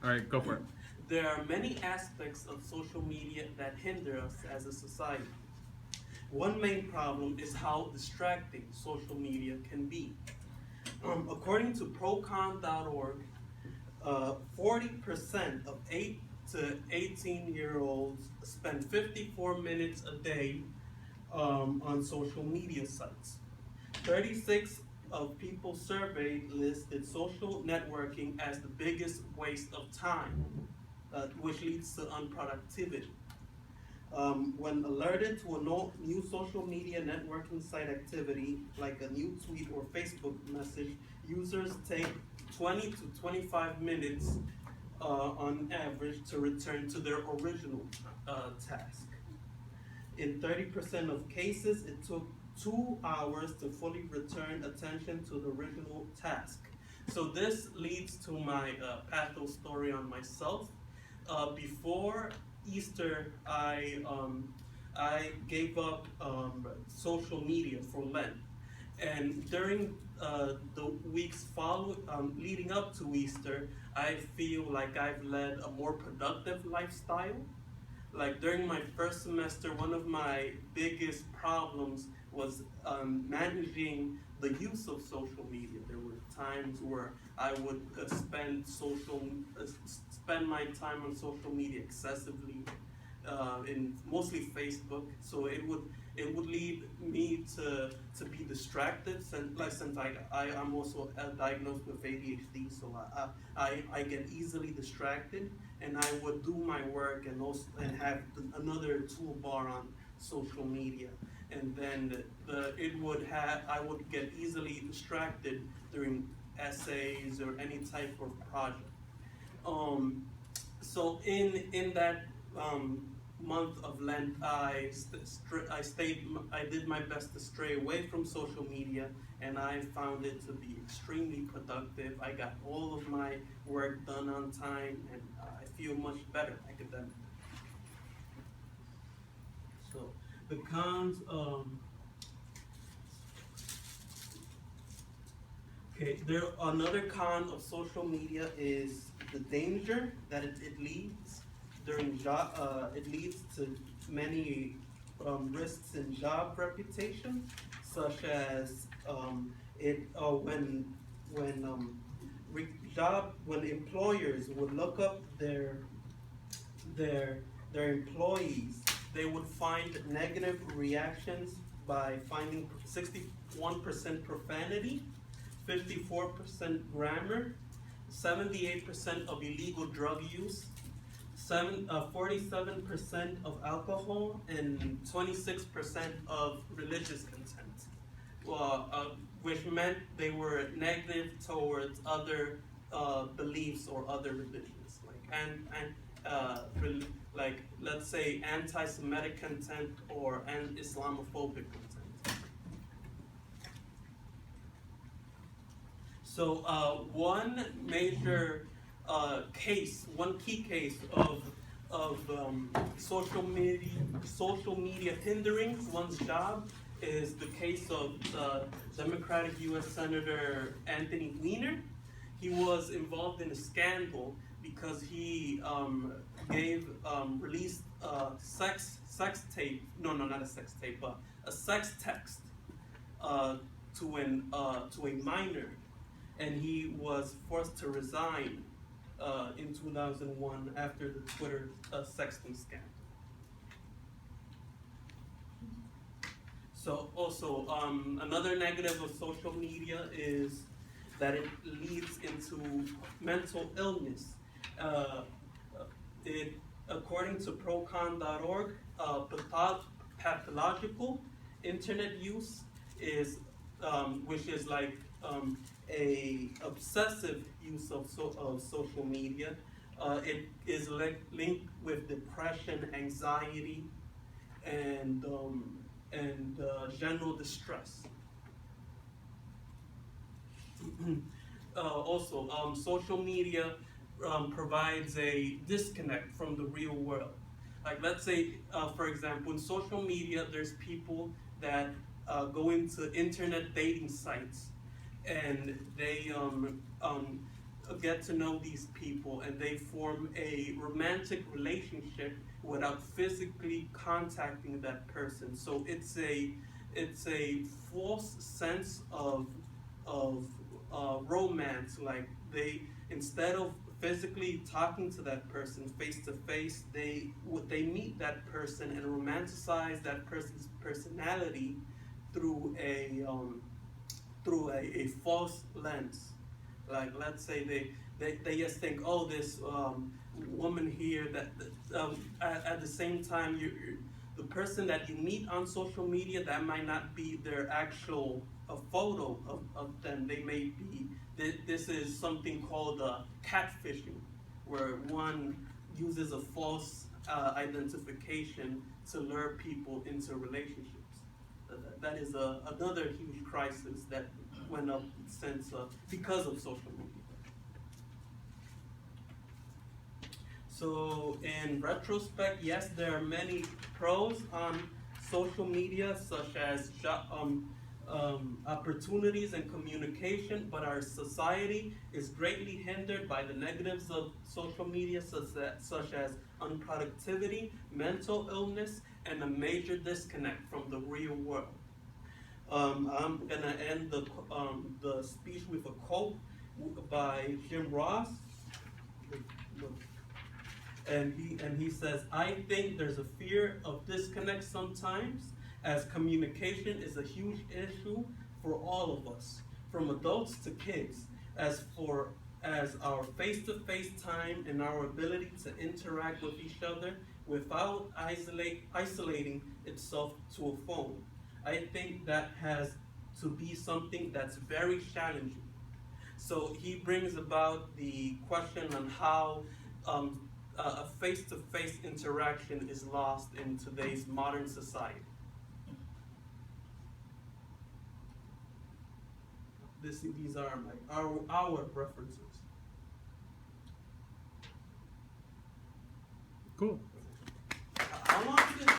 All right, go for it. There are many aspects of social media that hinder us as a society. One main problem is how distracting social media can be. According to procon.org, 40% of 8 to 18-year-olds spend 54 minutes a day on social media sites. 36 of people surveyed listed social networking as the biggest waste of time, which leads to unproductivity. When alerted to a new social media networking site activity, like a new tweet or Facebook message, users take 20 to 25 minutes on average to return to their original task. In 30% of cases, it took 2 hours to fully return attention to the original task. So this leads to my pathos story on myself. Before Easter, I gave up social media for Lent, and during the weeks leading up to Easter, I feel like I've led a more productive lifestyle. Like during my first semester, one of my biggest problems was managing the use of social media. There were times where I would spend my time on social media excessively, in mostly Facebook. So it would lead me to be distracted. Since I'm also diagnosed with ADHD, so I get easily distracted, and I would do my work and have another toolbar on social media, and then I would get easily distracted during essays or any type of project. Um, so in that month of Lent, I did my best to stray away from social media, and I found it to be extremely productive. I got all of my work done on time, and I feel much better academically. So the cons. Okay, another con of social media is the danger that it leads it leads to many risks in job reputation, such as it when when employers would look up their their employees, they would find negative reactions by finding 61% profanity, 54% grammar, 78% of illegal drug use, 47% of alcohol, and 26% of religious content, which meant they were negative towards other beliefs or other religions, like let's say anti-Semitic content or Islamophobic content. So one key case of social media hindering one's job is the case of Democratic U.S. Senator Anthony Weiner. He was involved in a scandal because he released a sex tape. No, not a sex tape, but a sex text to a minor, and he was forced to resign in 2001 after the Twitter sexting scandal. So also another negative of social media is that it leads into mental illness. Uh, it, According to procon.org, pathological internet use is, which is like a obsessive use of social media. It is linked with depression, anxiety, and general distress. Also, social media provides a disconnect from the real world. Like, let's say, for example, in social media, there's people that go into internet dating sites, and they get to know these people and they form a romantic relationship without physically contacting that person. So it's a false sense of romance. Like they, instead of physically talking to that person face to face, they meet that person and romanticize that person's personality through a false lens. Like let's say they just think, oh, this woman here at the same time the person that you meet on social media, that might not be their actual a photo of them. They may be, this is something called catfishing, where one uses a false identification to lure people into relationships. That is another huge crisis that went up since because of social media. So in retrospect, yes, there are many pros on social media, such as opportunities and communication, but our society is greatly hindered by the negatives of social media, such as unproductivity, mental illness, and a major disconnect from the real world. I'm gonna end the speech with a quote by Jim Ross, and he says, "I think there's a fear of disconnect sometimes, as communication is a huge issue for all of us, from adults to kids, as our face-to-face time and our ability to interact with each other without isolating itself to a phone. I think that has to be something that's very challenging." So he brings about the question on how a face-to-face interaction is lost in today's modern society. These are our references. Cool.